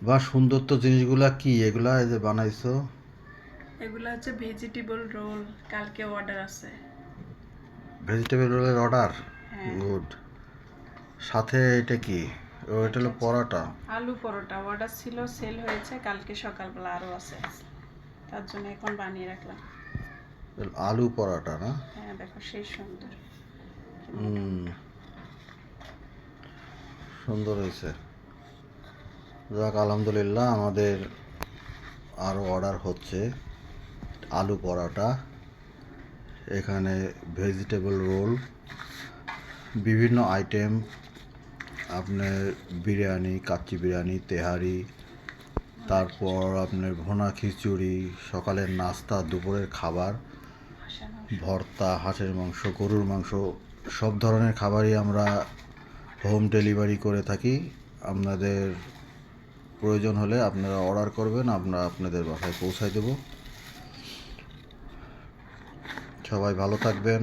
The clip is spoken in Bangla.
বা সুন্দর তো জিনিসগুলা কি এগুলা এই যে বানাইছো? এগুলো হচ্ছে ভেজিটেবল রোল, কালকে অর্ডার আছে। ভেজিটেবল রোলের অর্ডার। হ্যাঁ, গুড। সাথে এটা কি? ও এটা এটা হলো হচ্ছে পরোটা। আলু পরোটা অর্ডার ছিল, সেল হয়েছে, কালকে সকালবেলা আরও আছে, তার জন্য এখন বানিয়ে রাখলাম। আলু পরোটা না? হ্যাঁ দেখো সেই সুন্দর, কি মোটা হুম, মোটা। সুন্দর হয়েছে। যাক আলহামদুলিল্লাহ, আমাদের আরও অর্ডার হচ্ছে। আলু পরোটা, এখানে ভেজিটেবল রোল, বিভিন্ন আইটেম, আপনার বিরিয়ানি, কাচ্চি বিরিয়ানি, তেহারি, তারপর আপনার ভুনা খিচুড়ি, সকালের নাস্তা, দুপুরের খাবার, ভর্তা, হাঁসের মাংস, গরুর মাংস, সব ধরনের খাবারই আমরা হোম ডেলিভারি করে থাকি। আপনাদের প্রয়োজন হলে আপনারা অর্ডার করবেন, আমরা আপনাদের বাসায় পৌঁছায় দেব। সবাই ভালো থাকবেন।